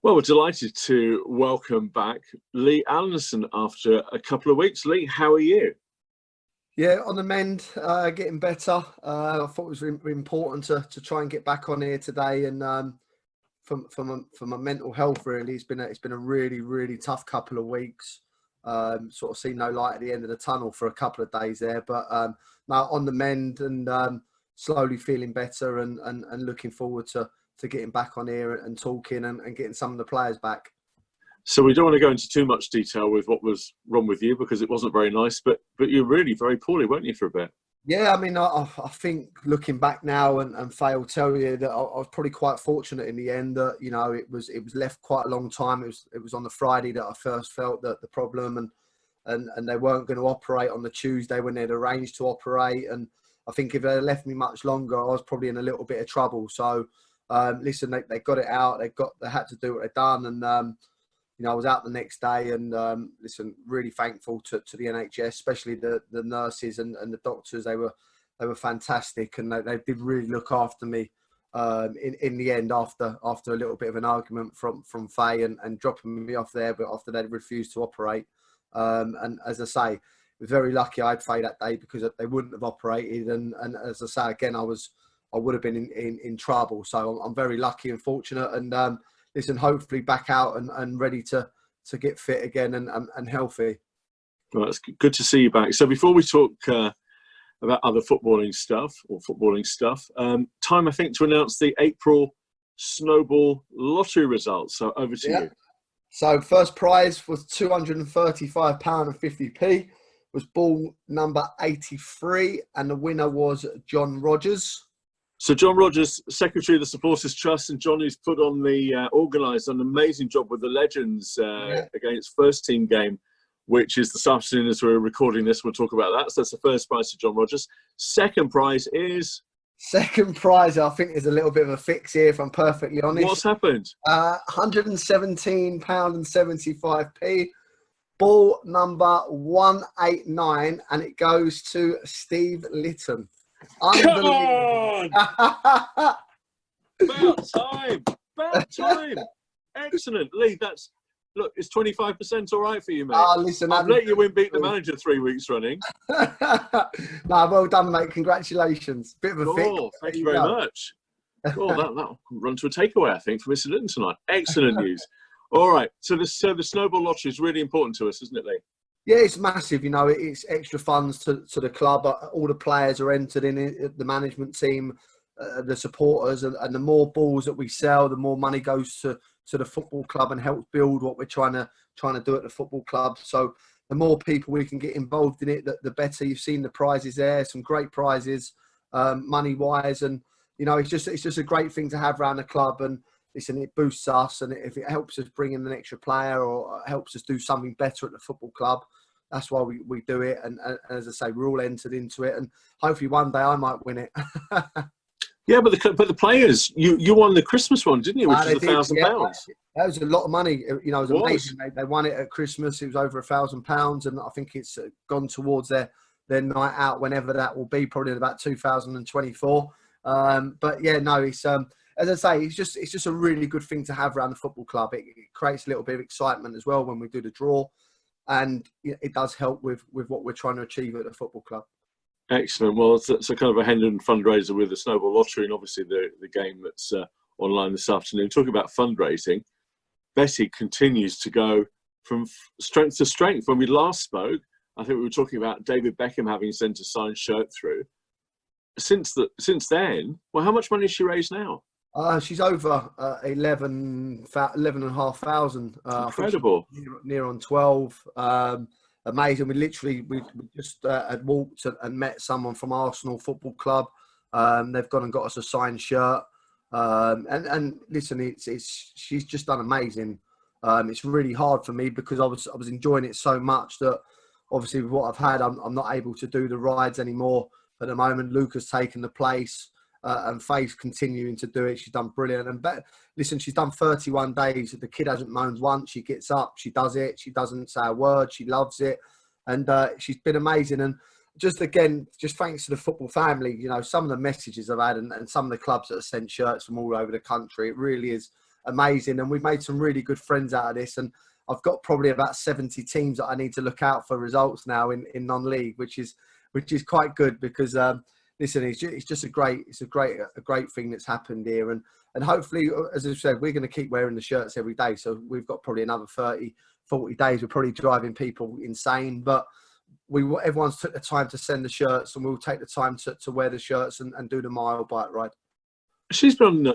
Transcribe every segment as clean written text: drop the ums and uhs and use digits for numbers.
Well, we're delighted to welcome back Lee Allinson after a couple of weeks. Lee, how are you? Yeah, on the mend, getting better. I thought it was important to try and get back on here today, and for my mental health, really, it's been a really tough couple of weeks. Sort of seen no light at the end of the tunnel for a couple of days there, but now on the mend and slowly feeling better and looking forward to getting back on here and talking and getting some of the players back. So we don't want to go into too much detail with what was wrong with you because it wasn't very nice, but you're really very poorly, weren't you, for a bit? Yeah, I mean, I think looking back now and Faye will tell you that I was probably quite fortunate in the end that, you know, it was left quite a long time. It was on the Friday that I first felt that the problem and they weren't going to operate on the Tuesday when they'd arranged to operate. And I think if they had left me much longer, I was probably in a little bit of trouble. So, listen, they got it out. They had to do what they'd done. And, you know, I was out the next day and, listen, really thankful to the NHS, especially the nurses and the doctors. They were fantastic and they did really look after me in the end after a little bit of an argument from Faye and dropping me off there, but after they'd refused to operate. And as I say, I was very lucky I had Faye that day because they wouldn't have operated. And as I say, again, I would have been in trouble. So I'm very lucky and fortunate. And listen, hopefully back out and ready to get fit again and healthy. Well, it's good to see you back. So before we talk about other footballing stuff, time I think to announce the April Snowball lottery results. So over to you. So first prize was £235.50. Was ball number 83, and the winner was John Rogers. So John Rogers, Secretary of the Supporters Trust, and John, who's put on organised an amazing job with the Legends against first team game, which is this afternoon as we're recording this. We'll talk about that. So that's the first prize to John Rogers. Second prize, I think there's a little bit of a fix here, if I'm perfectly honest. What's happened? £117.75. Ball number 189, and it goes to Steve Litton. Come on! About time! Excellent, Lee. Look, is 25% all right for you, mate? Listen, I've let you beat the manager 3 weeks running. No, well done, mate. Congratulations. Bit of a fix. Thank you very much. That'll run to a takeaway, I think, for Mr. Litton tonight. Excellent news. All right, so the Snowball lottery is really important to us, isn't it, Lee? Yeah, it's massive. You know, it's extra funds to the club. All the players are entered in it, the management team, the supporters, and the more balls that we sell, the more money goes to the football club and helps build what we're trying to do at the football club. So the more people we can get involved in it, the better. You've seen the prizes there, some great prizes, money wise, and you know, it's just a great thing to have around the club. And listen, it boosts us, and if it helps us bring in an extra player or helps us do something better at the football club, that's why we do it. And as I say, we're all entered into it, and hopefully one day I might win it. Yeah, but the players, you won the Christmas one, didn't you? Which was £1,000. That was a lot of money. You know, it was amazing. They won it at Christmas. It was over £1,000, and I think it's gone towards their night out, whenever that will be, probably in about 2024. But yeah, no, it's as I say, it's just a really good thing to have around the football club. It creates a little bit of excitement as well when we do the draw, and it does help with what we're trying to achieve at the football club. Excellent. Well, it's a kind of a Hendon fundraiser with the Snowball lottery, and obviously the game that's online this afternoon. Talking about fundraising, Betty continues to go from strength to strength. When we last spoke, I think we were talking about David Beckham having sent a signed shirt through. Since then, well, how much money has she raised now? She's over 11,500. Incredible. Near on 12. Amazing. We just had walked and met someone from Arsenal Football Club. They've gone and got us a signed shirt. And listen, she's just done amazing. It's really hard for me because I was enjoying it so much that obviously with what I've had, I'm not able to do the rides anymore at the moment. Luca's taken the place. And Faye's continuing to do it. She's done brilliant. And listen, she's done 31 days. The kid hasn't moaned once. She gets up, she does it. She doesn't say a word. She loves it. And she's been amazing. And just thanks to the football family, you know, some of the messages I've had and some of the clubs that have sent shirts from all over the country, it really is amazing. And we've made some really good friends out of this. And I've got probably about 70 teams that I need to look out for results now in non-league, which is quite good because listen, it's just a great thing that's happened here. And hopefully, as I said, we're going to keep wearing the shirts every day. So we've got probably another 30, 40 days. We're probably driving people insane, but everyone's took the time to send the shirts, and we'll take the time to wear the shirts and do the mile bike ride. She's been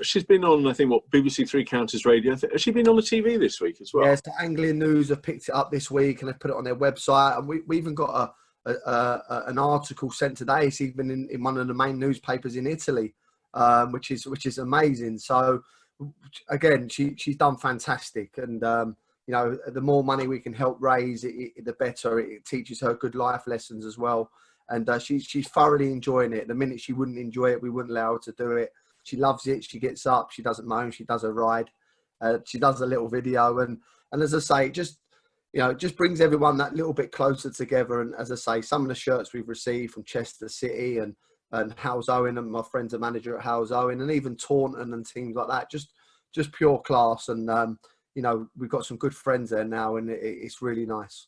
on, I think, BBC Three Counties Radio. Has she been on the TV this week as well? Yes, the Anglian News have picked it up this week and they've put it on their website. And we even got an article sent today. It's even in one of the main newspapers in Italy, which is amazing. So again, she's done fantastic. And the more money we can help raise, the better. It teaches her good life lessons as well. And she's thoroughly enjoying it. The minute she wouldn't enjoy it, we wouldn't allow her to do it. She loves it. She gets up. She doesn't moan. She does a ride. She does a little video. And as I say, it just brings everyone that little bit closer together. And as I say, some of the shirts we've received from Chester City and Howes Owen, and my friend's a manager at Howes Owen, and even Taunton and teams like that, just pure class. And, we've got some good friends there now, and it's really nice.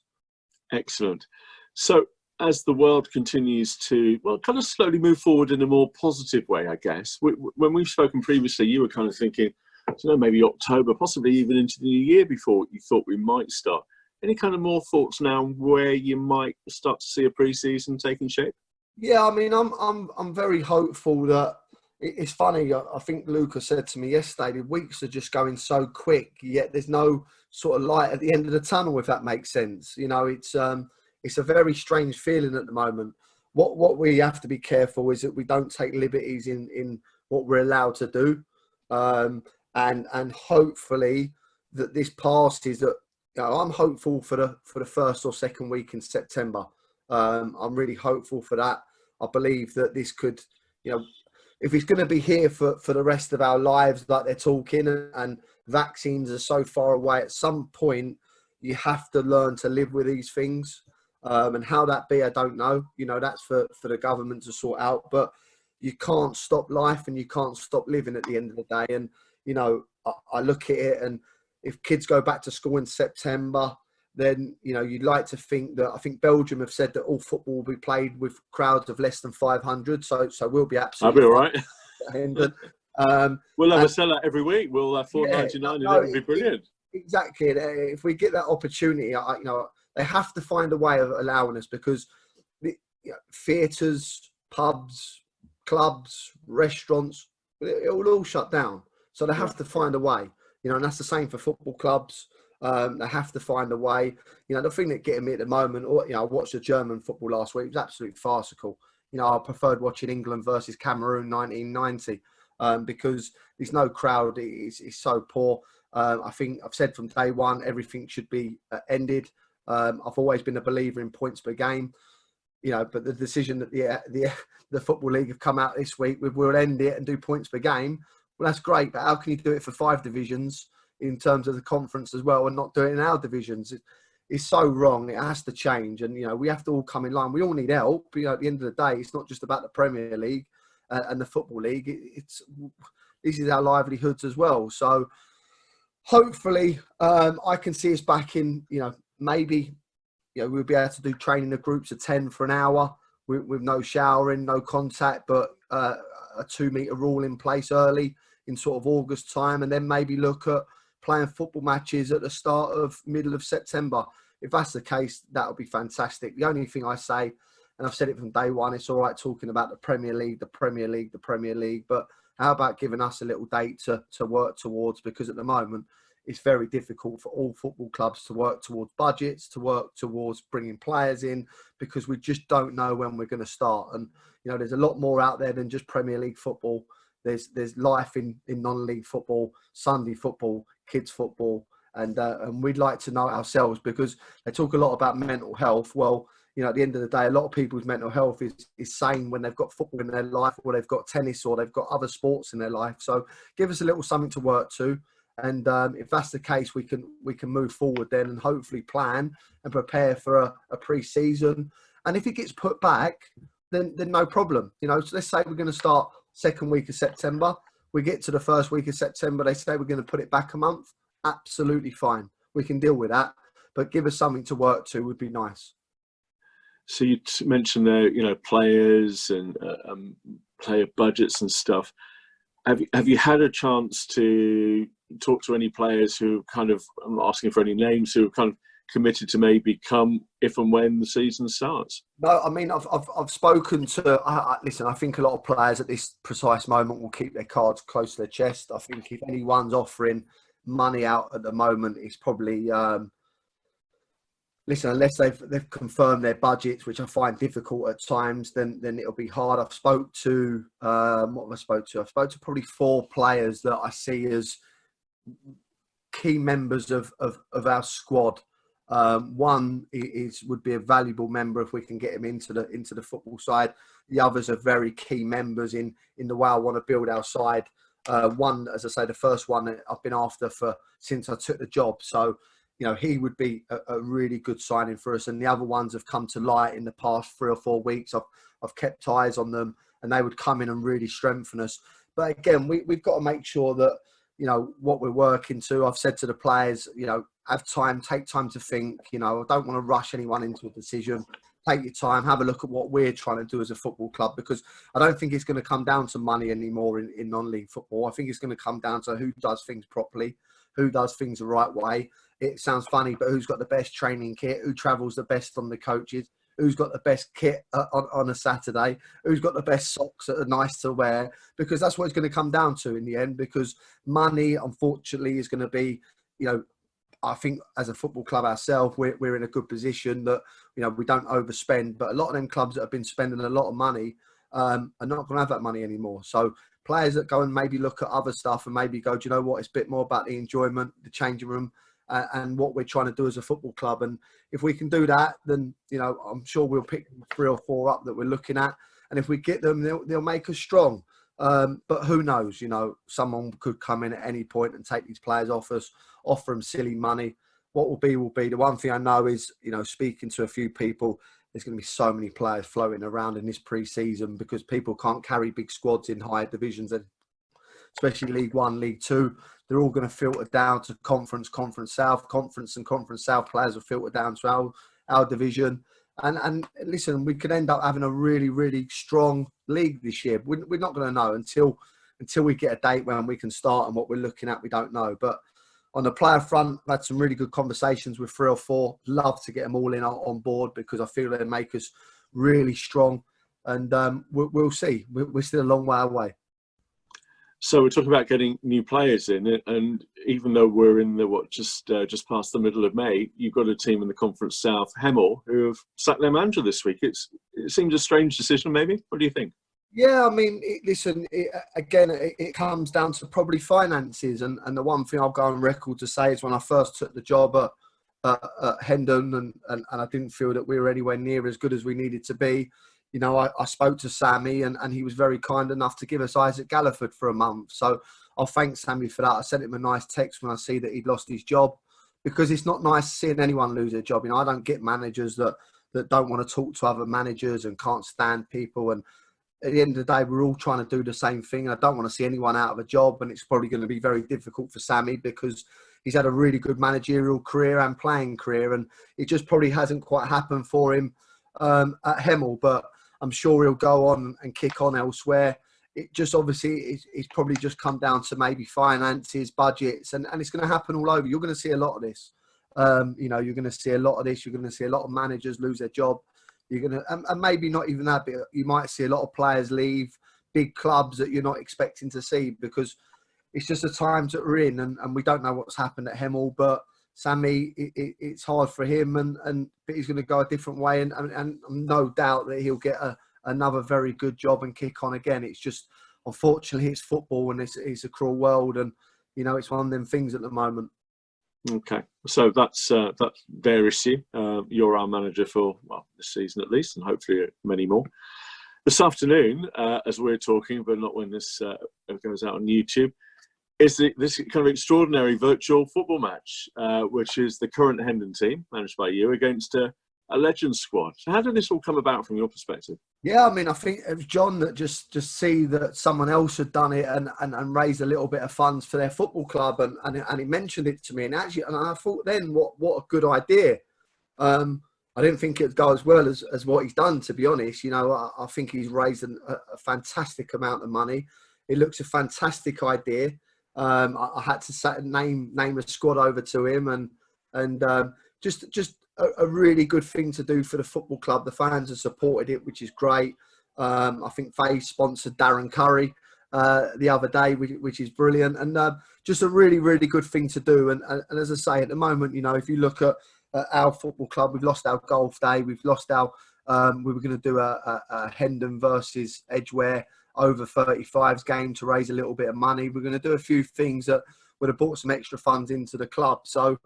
Excellent. So as the world continues to, kind of slowly move forward in a more positive way, I guess. When we've spoken previously, you were kind of thinking, maybe October, possibly even into the new year before you thought we might start. Any kind of more thoughts now where you might start to see a pre-season taking shape? Yeah, I mean, I'm very hopeful that it's funny. I think Luca said to me yesterday, the weeks are just going so quick, yet there's no sort of light at the end of the tunnel, if that makes sense. It's a very strange feeling at the moment. What we have to be careful is that we don't take liberties in what we're allowed to do. And hopefully that this passes. That I'm hopeful for the first or second week in September. I'm really hopeful for that. I believe that this could, if it's going to be here for the rest of our lives, like they're talking, and vaccines are so far away, at some point you have to learn to live with these things. And how that be, I don't know. That's for the government to sort out. But you can't stop life and you can't stop living at the end of the day. And, I look at it, and if kids go back to school in September, then, you'd like to think that, I think Belgium have said that all football will be played with crowds of less than 500. So we'll be absolutely I'll be all right. Hendon. We'll have a sellout every week. We'll have $4.99 and it'll be brilliant. Exactly. If we get that opportunity, they have to find a way of allowing us, because theatres, pubs, clubs, restaurants, it will all shut down. So they have to find a way, and that's the same for football clubs. They have to find a way. The thing that getting me at the moment, I watched the German football last week. It was absolutely farcical. I preferred watching England versus Cameroon 1990 because there's no crowd. It's so poor. I think I've said from day one, everything should be ended. I've always been a believer in points per game, but the decision that the Football League have come out this week with, we'll end it and do points per game. Well, that's great, but how can you do it for 5 divisions in terms of the conference as well and not do it in our divisions? It's so wrong. It has to change. And, we have to all come in line. We all need help. At the end of the day, it's not just about the Premier League and the Football League. This is our livelihoods as well. So hopefully I can see us back in, maybe, we'll be able to do training in groups of 10 for an hour with no showering, no contact, but a 2-metre rule in place early in sort of August time, and then maybe look at playing football matches at the middle of September. If that's the case, that would be fantastic. The only thing I say, and I've said it from day one, it's all right talking about the Premier League, but how about giving us a little date to work towards? Because at the moment, it's very difficult for all football clubs to work towards budgets, to work towards bringing players in, because we just don't know when we're going to start. And, there's a lot more out there than just Premier League football. There's life in non-league football, Sunday football, kids football, and we'd like to know ourselves, because they talk a lot about mental health. Well, at the end of the day, a lot of people's mental health is sane when they've got football in their life, or they've got tennis, or they've got other sports in their life. So give us a little something to work to. And if that's the case, we can move forward then and hopefully plan and prepare for a pre-season. And if it gets put back, then no problem. So let's say we're going to start second week of September. We get to the first week of September, they say we're going to put it back a month. Absolutely fine. We can deal with that. But give us something to work to would be nice. So you mentioned there, players and player budgets and stuff. Have you had a chance to talk to any players who kind of, I'm not asking for any names, who have kind of committed to maybe come if and when the season starts? No, I mean, I've spoken to, listen, I think a lot of players at this precise moment will keep their cards close to their chest. I think if anyone's offering money out at the moment, it's probably, listen, unless they've confirmed their budgets, which I find difficult at times, then it'll be hard. I've spoke to, what have I spoke to? I've spoke to probably 4 players that I see as key members of our squad. One would be a valuable member if we can get him into the football side. The others are very key members in the way I want to build our side. One, as I say, the first one that I've been after since I took the job. So, he would be a really good signing for us. And the other ones have come to light in the past 3 or 4 weeks. I've kept eyes on them, and they would come in and really strengthen us. But again, we've got to make sure that, what we're working to. I've said to the players, have time, take time to think. I don't want to rush anyone into a decision. Take your time, have a look at what we're trying to do as a football club, because I don't think it's going to come down to money anymore in non-league football. I think it's going to come down to who does things properly, who does things the right way. It sounds funny, but who's got the best training kit, who travels the best on the coaches, who's got the best kit on a Saturday, who's got the best socks that are nice to wear, because that's what it's going to come down to in the end, because money, unfortunately, is going to be, I think as a football club ourselves, we're in a good position that, we don't overspend, but a lot of them clubs that have been spending a lot of money are not going to have that money anymore. So players that go and maybe look at other stuff and maybe go, do you know what, it's a bit more about the enjoyment, the changing room, and what we're trying to do as a football club. And if we can do that, then, I'm sure we'll pick 3 or 4 up that we're looking at. And if we get them, they'll make us strong. But who knows, someone could come in at any point and take these players off us, offer them silly money. What will be, will be. The one thing I know is, speaking to a few people, there's going to be so many players floating around in this pre-season because people can't carry big squads in higher divisions, and especially League One, League Two. They're all going to filter down to Conference, Conference South. Conference and Conference South players will filter down to our division. And listen, we could end up having a really, really strong league this year. We're not going to know until we get a date when we can start, and what we're looking at, we don't know. But on the player front, I've had some really good conversations with 3 or 4. Love to get them all in on board because I feel they make us really strong. And we'll see. We're still a long way away. So we're talking about getting new players in, and even though we're in the just past the middle of May, you've got a team in the Conference South, Hemel, who have sacked their manager this week. It seems a strange decision, maybe. What do you think? Yeah, I mean, it comes down to probably finances, and the one thing I'll go on record to say is when I first took the job at Hendon, and I didn't feel that we were anywhere near as good as we needed to be. I spoke to Sammy, and he was very kind enough to give us Isaac Galliford for a month. So I'll thank Sammy for that. I sent him a nice text when I see that he'd lost his job, because it's not nice seeing anyone lose their job. I don't get managers that don't want to talk to other managers and can't stand people. And at the end of the day, we're all trying to do the same thing. I don't want to see anyone out of a job, and it's probably going to be very difficult for Sammy because he's had a really good managerial career and playing career, and it just probably hasn't quite happened for him at Hemel. But I'm sure he'll go on and kick on elsewhere. It just obviously it's probably just come down to maybe finances, budgets, and it's going to happen all over. You're going to see a lot of this. You're going to see a lot of this. You're going to see a lot of managers lose their job. You're going to, and maybe not even that, but you might see a lot of players leave big clubs that you're not expecting to see, because it's just the times that we're in, and we don't know what's happened at Hemel. But Sammy, it's hard for him, but he's going to go a different way, and no doubt that he'll get another very good job and kick on again. It's just, unfortunately, it's football, and it's a cruel world, and it's one of them things at the moment. Okay, so that's their issue. You're our manager for this season at least, and hopefully many more. This afternoon, as we're talking, but not when this goes out on YouTube, is this kind of extraordinary virtual football match, which is the current Hendon team, managed by you, against a Legends squad. So how did this all come about from your perspective? Yeah, I mean, I think it was John that just see that someone else had done it and raised a little bit of funds for their football club, and he mentioned it to me, and I thought then, what a good idea. I didn't think it'd go as well as what he's done, to be honest. You know, I think he's raised a fantastic amount of money. It looks a fantastic idea. I had to name a squad over to him, and just a really good thing to do for the football club. The fans have supported it, which is great. I think they sponsored Darren Curry the other day, which is brilliant, and just a really, really good thing to do. And as I say, at the moment, you know, if you look at our football club, we've lost our golf day, we've lost our. We were going to do a Hendon versus Edgware over 35s game to raise a little bit of money. We're going to do a few things that would have brought some extra funds into the club. So,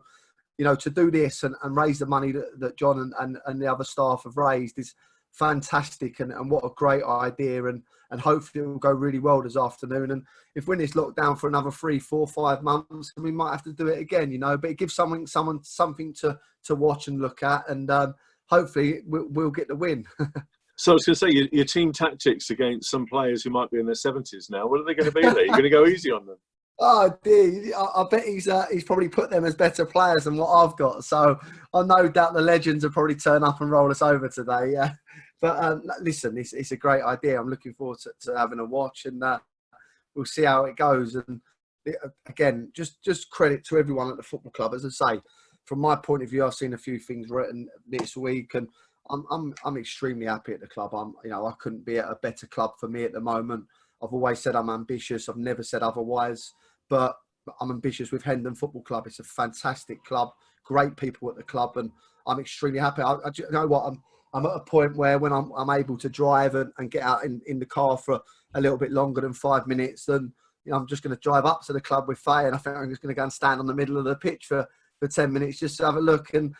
you know, to do this and raise the money that John and the other staff have raised is fantastic, and what a great idea, and hopefully it will go really well this afternoon. And if we're in this lockdown for another 3, 4, 5 months, we might have to do it again, you know, but it gives someone something to watch and look at, and hopefully we'll get the win. So I was going to say, your team tactics against some players who might be in their 70s now, what are they going to be there? You're going to go easy on them? Oh dear, I bet he's probably put them as better players than what I've got. So I no doubt the Legends will probably turn up and roll us over today. Yeah, but listen, it's a great idea. I'm looking forward to having a watch, and we'll see how it goes. And again, just credit to everyone at the football club. As I say, from my point of view, I've seen a few things written this week, and I'm extremely happy at the club. I couldn't be at a better club for me at the moment. I've always said I'm ambitious. I've never said otherwise. But I'm ambitious with Hendon Football Club. It's a fantastic club, great people at the club, and I'm extremely happy. You know what? I'm at a point where when I'm able to drive and get out in the car for a little bit longer than 5 minutes, then you know, I'm just going to drive up to the club with Faye, and I think I'm just going to go and stand on the middle of the pitch for 10 minutes just to have a look and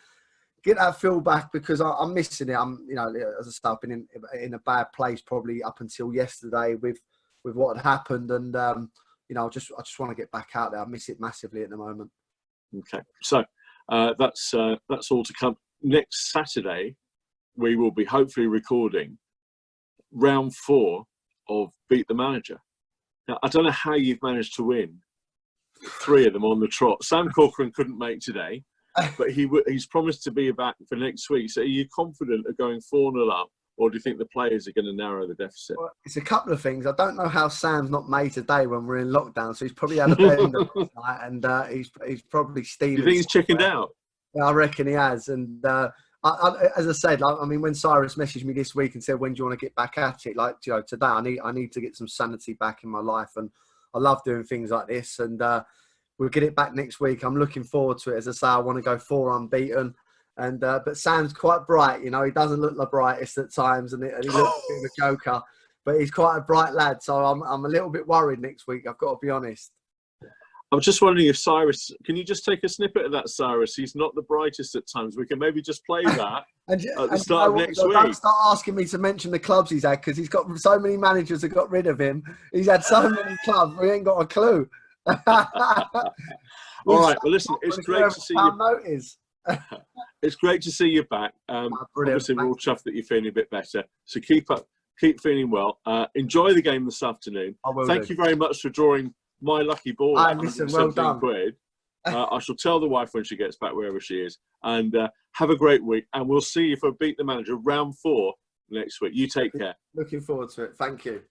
get that feel back, because I'm missing it. As I say, I've been in a bad place probably up until yesterday with what had happened, and I just want to get back out there. I miss it massively at the moment. Okay, so that's all to come. Next Saturday, we will be hopefully recording round 4 of Beat the Manager. Now, I don't know how you've managed to win 3 of them on the trot. Sam Corcoran couldn't make today, but he's promised to be back for next week. So are you confident of going 4-0 up? Or do you think the players are going to narrow the deficit? Well, it's a couple of things. I don't know how Sam's not made today when we're in lockdown. So he's probably had a bend last night, and he's probably steaming. You think he's chickened out? Yeah, I reckon he has. And as I said, when Cyrus messaged me this week and said, "When do you want to get back at it?" Today, I need to get some sanity back in my life, and I love doing things like this. And we'll get it back next week. I'm looking forward to it. As I say, I want to go 4 unbeaten. And but Sam's quite bright, you know. He doesn't look the brightest at times, and he looks a bit of a joker. But he's quite a bright lad, so I'm a little bit worried next week. I've got to be honest. I'm just wondering if Cyrus, can you just take a snippet of that, Cyrus? He's not the brightest at times. We can maybe just play that at the start of next week. Don't start asking me to mention the clubs he's had, because he's got so many managers that got rid of him. He's had so many clubs, we ain't got a clue. All right, well, listen, it's great to see you. Notice. It's great to see you back. Obviously, we're all chuffed that you're feeling a bit better. So keep feeling well. Enjoy the game this afternoon. Thank you very much for drawing my lucky ball. Listen, well done. I shall tell the wife when she gets back, wherever she is. And have a great week. And we'll see you for Beat the Manager round 4 next week. You take care. Looking forward to it. Thank you.